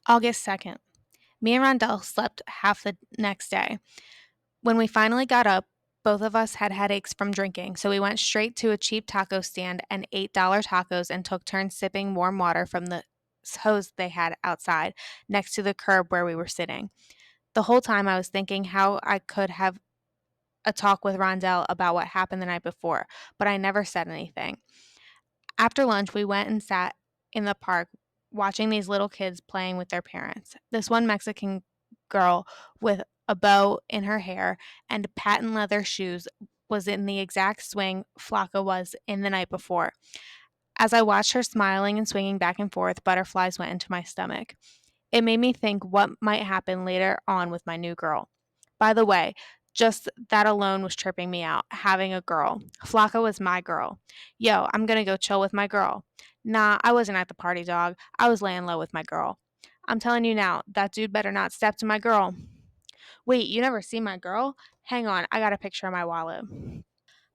August 2nd. Me and Rondell slept half the next day. When we finally got up, both of us had headaches from drinking, so we went straight to a cheap taco stand and ate dollar tacos and took turns sipping warm water from the hose they had outside next to the curb where we were sitting. The whole time I was thinking how I could have a talk with Rondell about what happened the night before, but I never said anything. After lunch, we went and sat in the park watching these little kids playing with their parents. This one Mexican girl with a bow in her hair and patent leather shoes was in the exact swing Flaca was in the night before. As I watched her smiling and swinging back and forth, butterflies went into my stomach. It made me think what might happen later on with my new girl. By the way, just that alone was tripping me out, having a girl. Flaca was my girl. Yo, I'm gonna go chill with my girl. Nah, I wasn't at the party, dog. I was laying low with my girl. I'm telling you now, that dude better not step to my girl. Wait, you never seen my girl? Hang on, I got a picture of my wallet.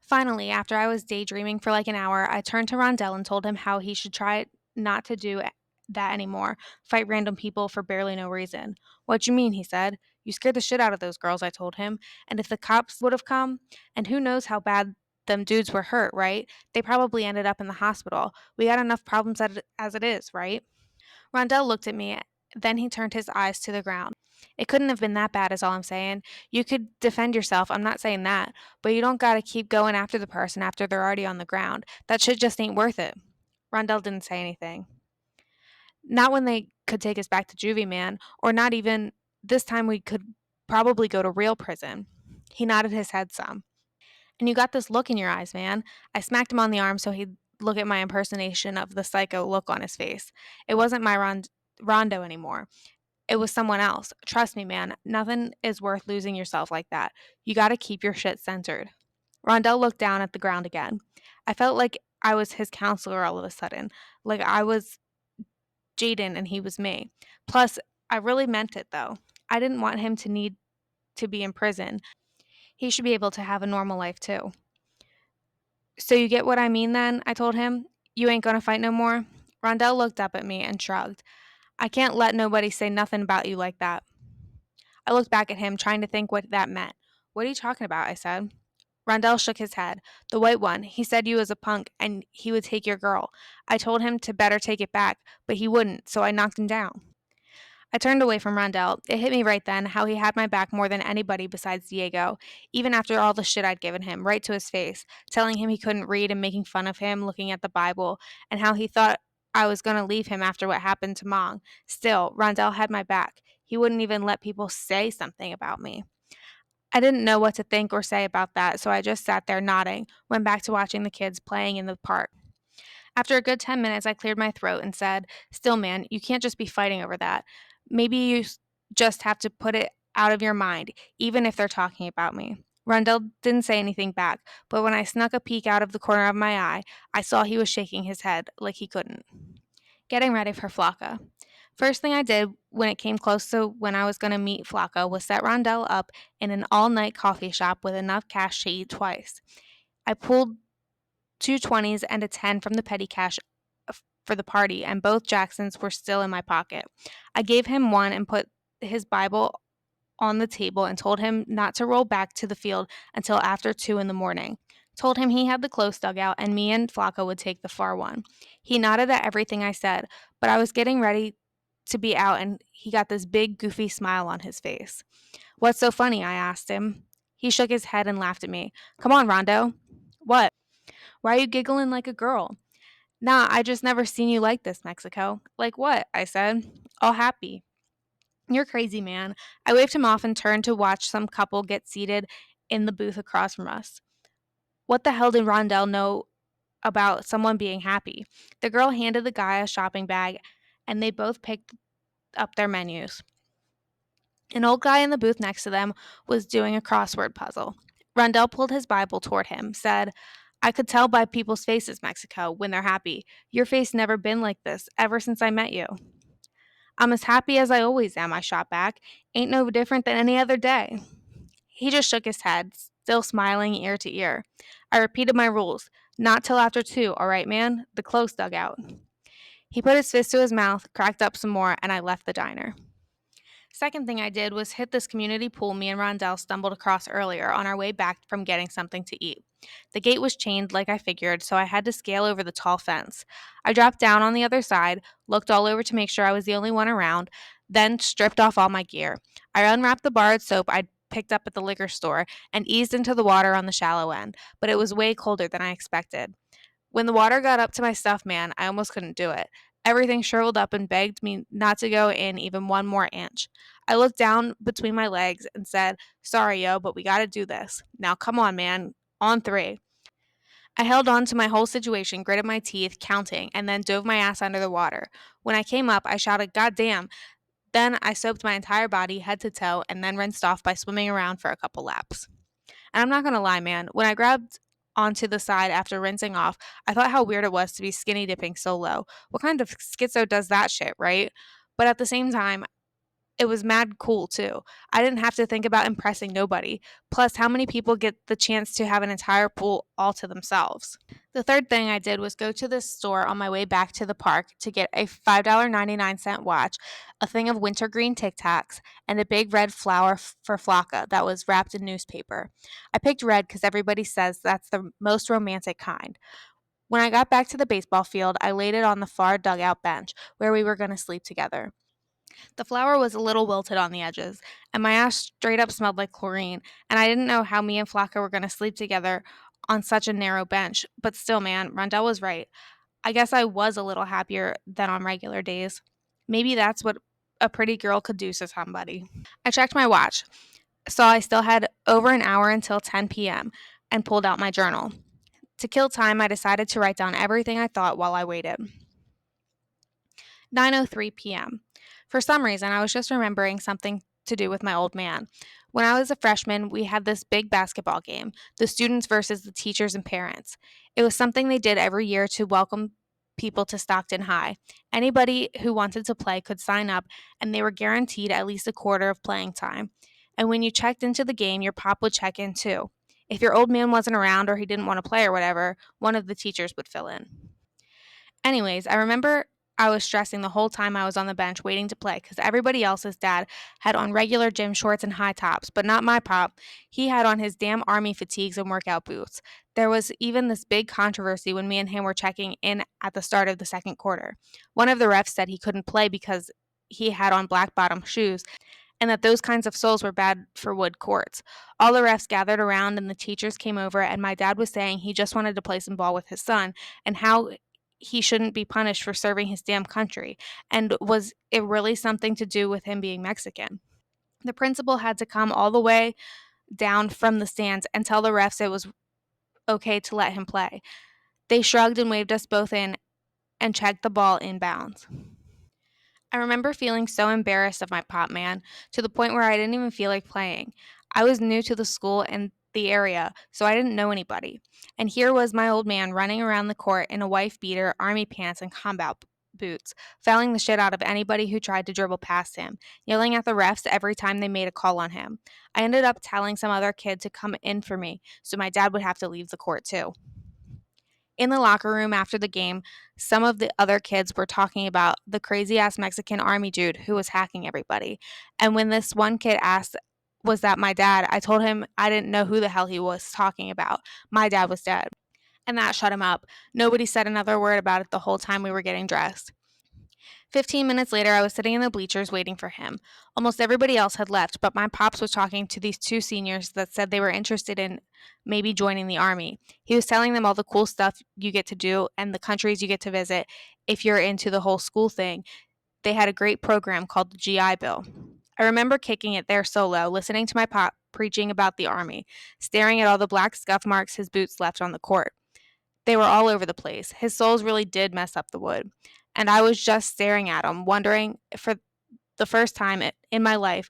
Finally, after I was daydreaming for like an hour, I turned to Rondell and told him how he should try not to do that anymore, fight random people for barely no reason. What you mean, he said. You scared the shit out of those girls, I told him. And if the cops would have come, and who knows how bad them dudes were hurt, right? They probably ended up in the hospital. We got enough problems as it is, right? Rondell looked at me, then he turned his eyes to the ground. It couldn't have been that bad, is all I'm saying. You could defend yourself, I'm not saying that, but you don't gotta keep going after the person after they're already on the ground. That shit just ain't worth it. Rondell didn't say anything. Not when they could take us back to juvie, man, or not even this time we could probably go to real prison. He nodded his head some. And you got this look in your eyes, man. I smacked him on the arm so he'd look at my impersonation of the psycho look on his face. It wasn't my Rondo anymore. It was someone else. Trust me, man, nothing is worth losing yourself like that. You gotta keep your shit centered. Rondell looked down at the ground again. I felt like I was his counselor all of a sudden, like I was Jaden and he was me. Plus, I really meant it though. I didn't want him to need to be in prison. He should be able to have a normal life too. So you get what I mean then? I told him. You ain't gonna fight no more? Rondell looked up at me and shrugged. I can't let nobody say nothing about you like that. I looked back at him, trying to think what that meant. What are you talking about? I said. Rondell shook his head. The white one. He said you was a punk and he would take your girl. I told him to better take it back, but he wouldn't, so I knocked him down. I turned away from Rondell. It hit me right then how he had my back more than anybody besides Diego, even after all the shit I'd given him, right to his face, telling him he couldn't read and making fun of him, looking at the Bible, and how he thought I was going to leave him after what happened to Mong. Still, Rondell had my back. He wouldn't even let people say something about me. I didn't know what to think or say about that, so I just sat there nodding, went back to watching the kids playing in the park. After a good 10 minutes, I cleared my throat and said, Still, man, you can't just be fighting over that. Maybe just have to put it out of your mind, even if they're talking about me. Rundell didn't say anything back, but when I snuck a peek out of the corner of my eye, I saw he was shaking his head like he couldn't. Getting ready for Flaca. First thing I did when it came close to when I was going to meet Flaca was set Rondell up in an all night coffee shop with enough cash to eat twice. I pulled two 20s and a 10 from the petty cash for the party, and both Jacksons were still in my pocket. I gave him one and put his Bible on the table and told him not to roll back to the field until after 2 in the morning. Told him he had the close dugout and me and Flaco would take the far one. He nodded at everything I said, but I was getting ready to be out and he got this big, goofy smile on his face. What's so funny? I asked him. He shook his head and laughed at me. Come on, Rondo. What? Why are you giggling like a girl? Nah, I just never seen you like this, Mexico. Like what? I said. All happy. You're crazy, man. I waved him off and turned to watch some couple get seated in the booth across from us. What the hell did Rondell know about someone being happy? The girl handed the guy a shopping bag, and they both picked up their menus. An old guy in the booth next to them was doing a crossword puzzle. Rondell pulled his Bible toward him, said, I could tell by people's faces, Mexico, when they're happy. Your face never been like this ever since I met you. I'm as happy as I always am, I shot back. Ain't no different than any other day. He just shook his head, still smiling ear to ear. I repeated my rules. Not till after 2, all right, man? The close dugout. He put his fist to his mouth, cracked up some more, and I left the diner. Second thing I did was hit this community pool me and Rondell stumbled across earlier on our way back from getting something to eat. The gate was chained like I figured, so I had to scale over the tall fence. I dropped down on the other side, looked all over to make sure I was the only one around, then stripped off all my gear. I unwrapped the bar of soap I'd picked up at the liquor store and eased into the water on the shallow end, but it was way colder than I expected. When the water got up to my stuff, man, I almost couldn't do it. Everything shriveled up and begged me not to go in even one more inch. I looked down between my legs and said, "Sorry, yo, but we gotta do this. Now come on, man. On three." I held on to my whole situation, gritted my teeth, counting, and then dove my ass under the water. When I came up, I shouted, "God damn." Then I soaped my entire body, head to toe, and then rinsed off by swimming around for a couple laps. And I'm not gonna lie, man, when I grabbed onto the side after rinsing off, I thought how weird it was to be skinny dipping so low. What kind of schizo does that shit, right? But at the same time, it was mad cool too. I didn't have to think about impressing nobody. Plus, how many people get the chance to have an entire pool all to themselves? The third thing I did was go to this store on my way back to the park to get a $5.99 watch, a thing of wintergreen Tic Tacs, and a big red flower for Flaca that was wrapped in newspaper. I picked red because everybody says that's the most romantic kind. When I got back to the baseball field, I laid it on the far dugout bench where we were going to sleep together. The flour was a little wilted on the edges, and my ass straight up smelled like chlorine, and I didn't know how me and Flaca were going to sleep together on such a narrow bench. But still, man, Rondell was right. I guess I was a little happier than on regular days. Maybe that's what a pretty girl could do to somebody. I checked my watch, saw I still had over an hour until 10 p.m., and pulled out my journal. To kill time, I decided to write down everything I thought while I waited. 9:03 p.m. For some reason, I was just remembering something to do with my old man. When I was a freshman, we had this big basketball game, the students versus the teachers and parents. It was something they did every year to welcome people to Stockton High. Anybody who wanted to play could sign up, and they were guaranteed at least a quarter of playing time. And when you checked into the game, your pop would check in too. If your old man wasn't around or he didn't want to play or whatever, one of the teachers would fill in. Anyways, I remember I was stressing the whole time I was on the bench waiting to play because everybody else's dad had on regular gym shorts and high tops, but not my pop. He had on his damn army fatigues and workout boots. There was even this big controversy when me and him were checking in at the start of the second quarter. One of the refs said he couldn't play because he had on black bottom shoes and that those kinds of soles were bad for wood courts. All the refs gathered around and the teachers came over, and my dad was saying he just wanted to play some ball with his son and how he shouldn't be punished for serving his damn country. And was it really something to do with him being Mexican? The principal had to come all the way down from the stands and tell the refs it was okay to let him play. They shrugged and waved us both in and checked the ball inbounds. I remember feeling so embarrassed of my pop man to the point where I didn't even feel like playing. I was new to the school and the area, so I didn't know anybody. And here was my old man running around the court in a wife beater, army pants, and combat boots, fouling the shit out of anybody who tried to dribble past him, yelling at the refs every time they made a call on him. I ended up telling some other kid to come in for me, so my dad would have to leave the court too. In the locker room after the game, some of the other kids were talking about the crazy ass Mexican army dude who was hacking everybody. And when this one kid asked, "Was that my dad?" I told him I didn't know who the hell he was talking about. My dad was dead. And that shut him up. Nobody said another word about it the whole time we were getting dressed. 15 minutes later, I was sitting in the bleachers waiting for him. Almost everybody else had left, but my pops was talking to these two seniors that said they were interested in maybe joining the army. He was telling them all the cool stuff you get to do and the countries you get to visit if you're into the whole school thing. They had a great program called the GI Bill. I remember kicking it there solo, listening to my pop preaching about the army, staring at all the black scuff marks his boots left on the court. They were all over the place. His soles really did mess up the wood. And I was just staring at him, wondering for the first time in my life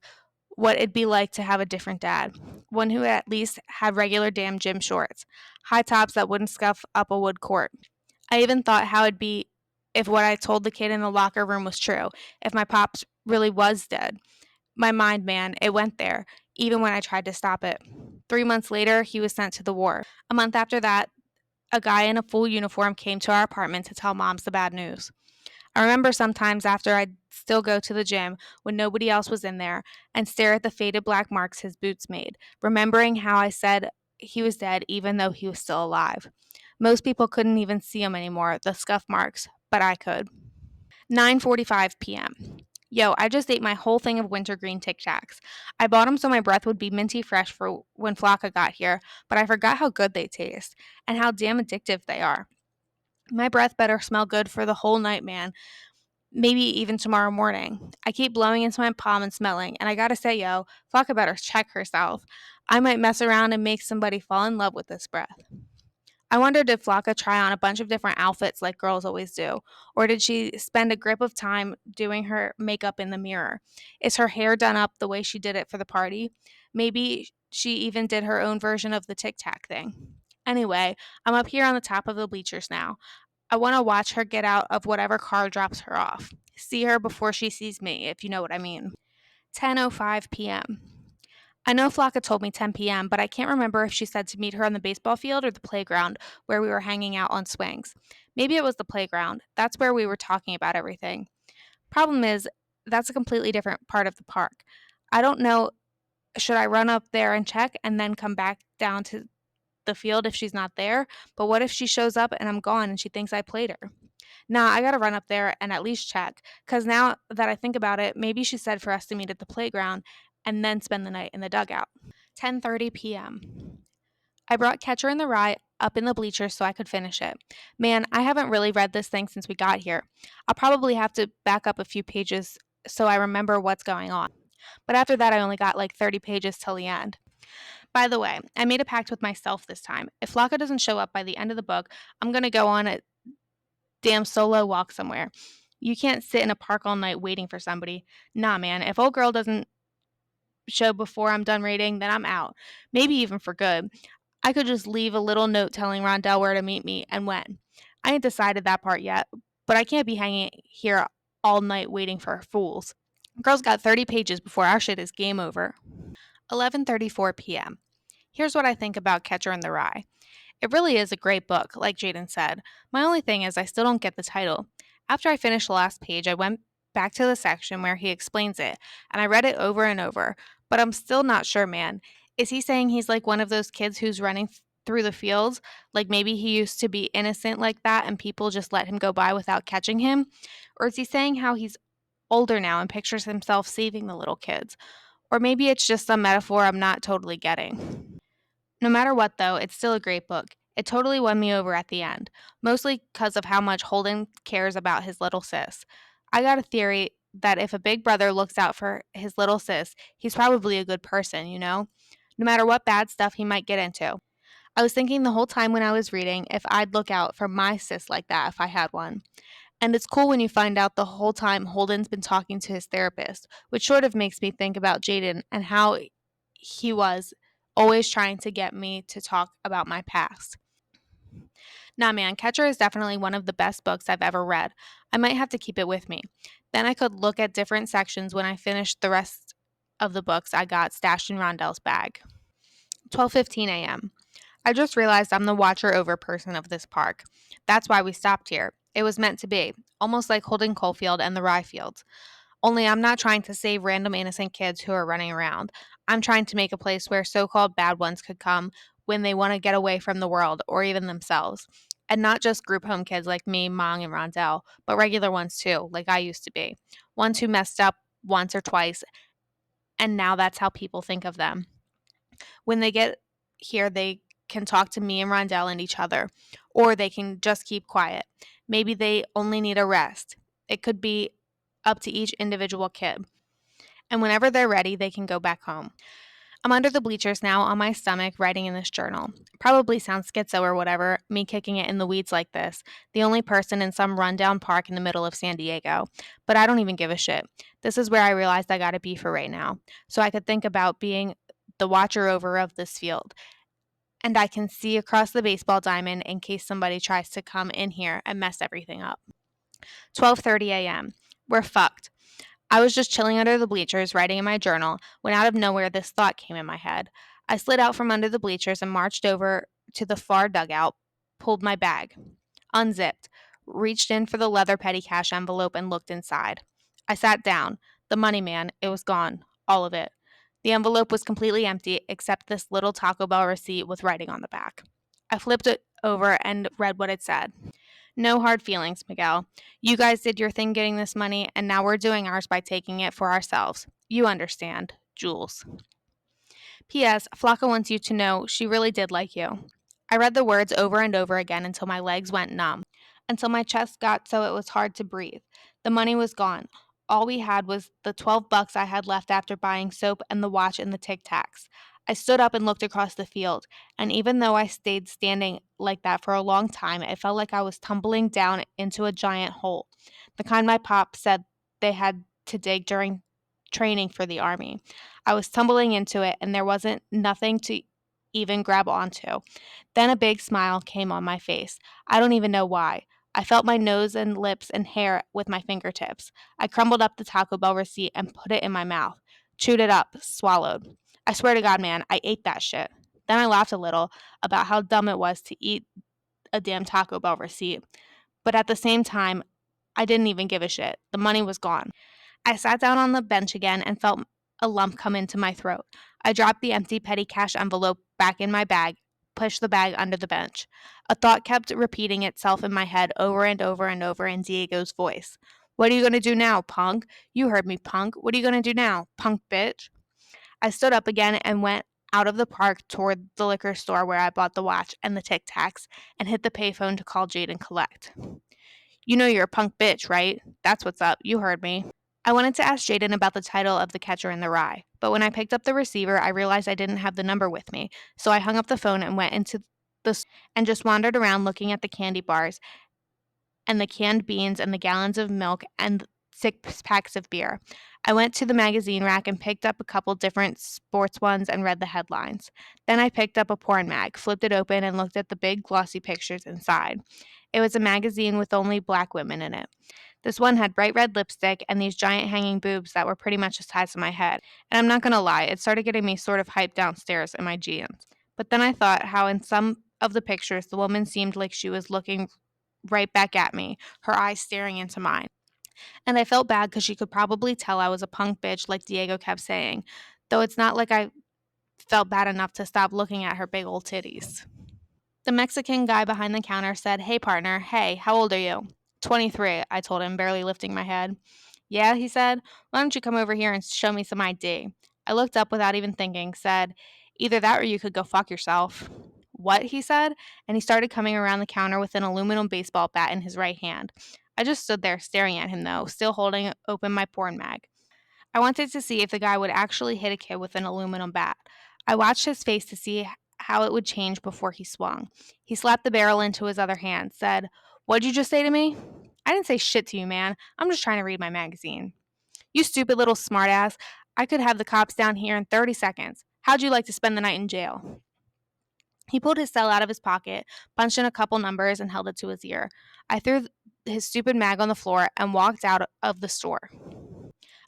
what it'd be like to have a different dad. One who at least had regular damn gym shorts, high tops that wouldn't scuff up a wood court. I even thought how it'd be if what I told the kid in the locker room was true, if my pops really was dead. My mind, man, it went there, even when I tried to stop it. 3 months later, he was sent to the war. A month after that, a guy in a full uniform came to our apartment to tell moms the bad news. I remember sometimes after I'd still go to the gym when nobody else was in there and stare at the faded black marks his boots made, remembering how I said he was dead even though he was still alive. Most people couldn't even see him anymore, the scuff marks, but I could. 9:45 p.m. Yo, I just ate my whole thing of wintergreen Tic Tacs. I bought them so my breath would be minty fresh for when Flaca got here, but I forgot how good they taste and how damn addictive they are. My breath better smell good for the whole night, man. Maybe even tomorrow morning. I keep blowing into my palm and smelling, and I gotta say, yo, Flaca better check herself. I might mess around and make somebody fall in love with this breath. I wondered, did Flaca try on a bunch of different outfits like girls always do? Or did she spend a grip of time doing her makeup in the mirror? Is her hair done up the way she did it for the party? Maybe she even did her own version of the Tic Tac thing. Anyway, I'm up here on the top of the bleachers now. I want to watch her get out of whatever car drops her off. See her before she sees me, if you know what I mean. 10:05 p.m. I know Flocka told me 10 p.m., but I can't remember if she said to meet her on the baseball field or the playground where we were hanging out on swings. Maybe it was the playground. That's where we were talking about everything. Problem is, that's a completely different part of the park. I don't know, should I run up there and check and then come back down to the field if she's not there? But what if she shows up and I'm gone and she thinks I played her? Nah, I gotta run up there and at least check. Because now that I think about it, maybe she said for us to meet at the playground and then spend the night in the dugout. 10:30 p.m. I brought Catcher in the Rye up in the bleachers so I could finish it. Man, I haven't really read this thing since we got here. I'll probably have to back up a few pages so I remember what's going on. But after that, I only got like 30 pages till the end. By the way, I made a pact with myself this time. If Flocka doesn't show up by the end of the book, I'm going to go on a damn solo walk somewhere. You can't sit in a park all night waiting for somebody. Nah, man, if old girl doesn't show before I'm done reading, then I'm out. Maybe even for good. I could just leave a little note telling Rondell where to meet me and when. I ain't decided that part yet, but I can't be hanging here all night waiting for fools. Girl's got 30 pages before our shit is game over. 11:34 p.m. Here's what I think about Catcher in the Rye. It really is a great book, like Jaden said. My only thing is I still don't get the title. After I finished the last page, I went back to the section where he explains it, and I read it over and over, but I'm still not sure, man. Is he saying he's like one of those kids who's running through the fields? Like maybe he used to be innocent like that and people just let him go by without catching him? Or is he saying how he's older now and pictures himself saving the little kids? Or maybe it's just some metaphor I'm not totally getting. No matter what, though, it's still a great book. It totally won me over at the end, mostly because of how much Holden cares about his little sis. I got a theory that if a big brother looks out for his little sis, he's probably a good person, you know? No matter what bad stuff he might get into. I was thinking the whole time when I was reading if I'd look out for my sis like that if I had one. And it's cool when you find out the whole time Holden's been talking to his therapist, which sort of makes me think about Jaden and how he was always trying to get me to talk about my past. Nah, man, Catcher is definitely one of the best books I've ever read. I might have to keep it with me. Then I could look at different sections when I finished the rest of the books I got stashed in Rondell's bag. 12:15 a.m. I just realized I'm the watcher over person of this park. That's why we stopped here. It was meant to be, almost like Holden Caulfield and the Rye Fields. Only I'm not trying to save random innocent kids who are running around. I'm trying to make a place where so called bad ones could come when they want to get away from the world or even themselves. And not just group home kids like me, Mong, and Rondell, but regular ones too, like I used to be. Ones who messed up once or twice, and now that's how people think of them. When they get here, they can talk to me and Rondell and each other, or they can just keep quiet. Maybe they only need a rest. It could be up to each individual kid. And whenever they're ready, they can go back home. I'm under the bleachers now on my stomach writing in this journal. Probably sounds schizo or whatever, me kicking it in the weeds like this, the only person in some rundown park in the middle of San Diego. But I don't even give a shit. This is where I realized I gotta be for right now. So I could think about being the watcher over of this field. And I can see across the baseball diamond in case somebody tries to come in here and mess everything up. 12:30 a.m. We're fucked. I was just chilling under the bleachers, writing in my journal, when out of nowhere this thought came in my head. I slid out from under the bleachers and marched over to the far dugout, pulled my bag, unzipped. reached in for the leather petty cash envelope, and looked inside. I sat down. The money, man, it was gone. All of it. The envelope was completely empty except this little Taco Bell receipt with writing on the back. I flipped it over and read what it said. No hard feelings, Miguel. You guys did your thing getting this money, and now we're doing ours by taking it for ourselves. You understand. Jules. P.S. Flaca wants you to know she really did like you. I read the words over and over again until my legs went numb, until my chest got so it was hard to breathe. The money was gone. All we had was the 12 bucks I had left after buying soap and the watch and the Tic Tacs. I stood up and looked across the field, and even though I stayed standing like that for a long time, it felt like I was tumbling down into a giant hole, the kind my pop said they had to dig during training for the army. I was tumbling into it, and there wasn't nothing to even grab onto. Then a big smile came on my face. I don't even know why. I felt my nose and lips and hair with my fingertips. I crumbled up the Taco Bell receipt and put it in my mouth. Chewed it up, swallowed. I swear to God, man, I ate that shit. Then I laughed a little about how dumb it was to eat a damn Taco Bell receipt. But at the same time, I didn't even give a shit. The money was gone. I sat down on the bench again and felt a lump come into my throat. I dropped the empty petty cash envelope back in my bag, pushed the bag under the bench. A thought kept repeating itself in my head over and over and over in Diego's voice. What are you going to do now, punk? You heard me, punk. What are you going to do now, punk bitch? I stood up again and went out of the park toward the liquor store where I bought the watch and the Tic Tacs and hit the payphone to call Jade and collect. You know you're a punk bitch, right? That's what's up. You heard me. I wanted to ask Jaden about the title of The Catcher in the Rye, but when I picked up the receiver, I realized I didn't have the number with me, so I hung up the phone and went into and just wandered around looking at the candy bars and the canned beans and the gallons of milk and 6 packs of beer. I went to the magazine rack and picked up a couple different sports ones and read the headlines. Then I picked up a porn mag, flipped it open, and looked at the big glossy pictures inside. It was a magazine with only black women in it. This one had bright red lipstick and these giant hanging boobs that were pretty much the size of my head. And I'm not going to lie, it started getting me sort of hyped downstairs in my jeans. But then I thought how in some of the pictures the woman seemed like she was looking right back at me, her eyes staring into mine. And I felt bad because she could probably tell I was a punk bitch like Diego kept saying, though it's not like I felt bad enough to stop looking at her big old titties. The Mexican guy behind the counter said, "Hey, partner. Hey, how old are you?" 23, I told him, barely lifting my head. Yeah, he said. Why don't you come over here and show me some ID? I looked up without even thinking, said, either that or you could go fuck yourself. What? He said, and he started coming around the counter with an aluminum baseball bat in his right hand. I just stood there staring at him, though, still holding open my porn mag. I wanted to see if the guy would actually hit a kid with an aluminum bat. I watched his face to see how it would change before he swung. He slapped the barrel into his other hand, said, "What'd you just say to me?" "I didn't say shit to you, man. I'm just trying to read my magazine." "You stupid little smartass. I could have the cops down here in 30 seconds. How'd you like to spend the night in jail?" He pulled his cell out of his pocket, punched in a couple numbers, and held it to his ear. I threw his stupid mag on the floor and walked out of the store.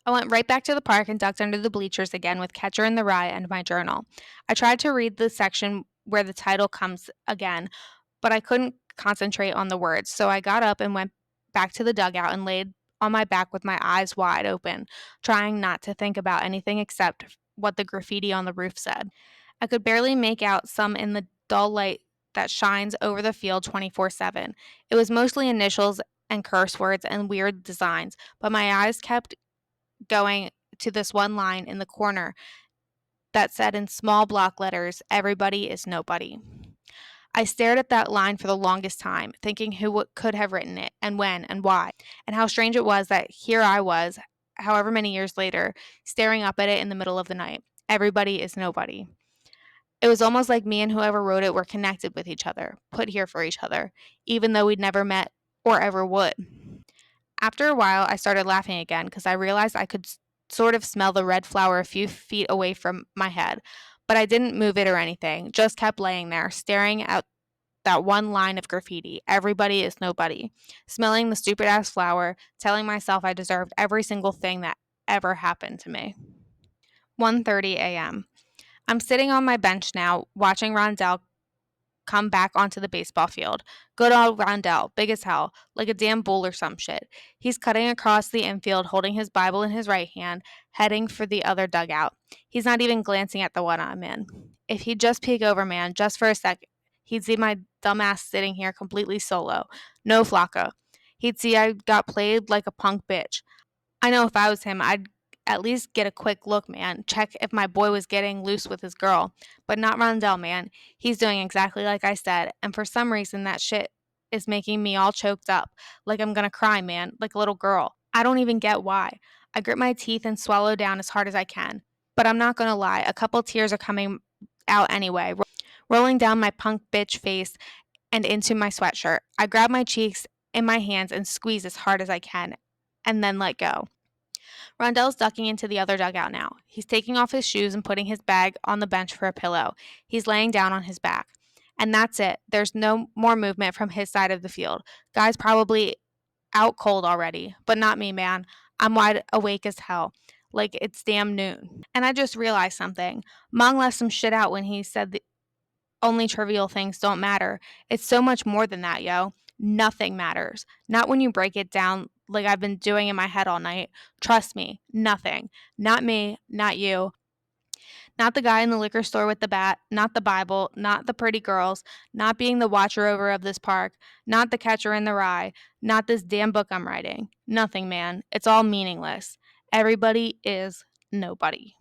I went right back to the park and ducked under the bleachers again with Catcher in the Rye and my journal. I tried to read the section where the title comes again, but I couldn't concentrate on the words, so I got up and went back to the dugout and laid on my back with my eyes wide open, trying not to think about anything except what the graffiti on the roof said. I could barely make out some in the dull light that shines over the field 24/7. It was mostly initials and curse words and weird designs, but my eyes kept going to this one line in the corner that said in small block letters, "Everybody is nobody." I stared at that line for the longest time, thinking who could have written it, and when, and why, and how strange it was that here I was, however many years later, staring up at it in the middle of the night. Everybody is nobody. It was almost like me and whoever wrote it were connected with each other, put here for each other, even though we'd never met or ever would. After a while, I started laughing again because I realized I could sort of smell the red flower a few feet away from my head, but I didn't move it or anything, just kept laying there, staring at that one line of graffiti, "Everybody is nobody," smelling the stupid ass flower, telling myself I deserved every single thing that ever happened to me. 1:30 a.m. I'm sitting on my bench now, watching Rondell come back onto the baseball field. Good old Rondell, big as hell, like a damn bull or some shit. He's cutting across the infield, holding his Bible in his right hand, heading for the other dugout. He's not even glancing at the one I'm in. If he'd just peek over, man, just for a second, he'd see my dumbass sitting here completely solo. No Flaca. He'd see I got played like a punk bitch. I know if I was him, I'd at least get a quick look, man. Check if my boy was getting loose with his girl. But not Rondell, man. He's doing exactly like I said. And for some reason, that shit is making me all choked up. Like I'm gonna cry, man. Like a little girl. I don't even get why. I grit my teeth and swallow down as hard as I can. But I'm not gonna lie. A couple tears are coming out anyway, rolling down my punk bitch face and into my sweatshirt. I grab my cheeks in my hands and squeeze as hard as I can, and then let go. Rondell's ducking into the other dugout now. He's taking off his shoes and putting his bag on the bench for a pillow. He's laying down on his back. And that's it. There's no more movement from his side of the field. Guy's probably out cold already, but not me, man. I'm wide awake as hell. Like it's damn noon. And I just realized something. Mung left some shit out when he said the only trivial things don't matter. It's so much more than that, yo. Nothing matters. Not when you break it down like I've been doing in my head all night. Trust me, nothing. Not me, not you, not the guy in the liquor store with the bat, not the Bible, not the pretty girls, not being the watcher over of this park, not the catcher in the rye, not this damn book I'm writing. Nothing, man. It's all meaningless. Everybody is nobody.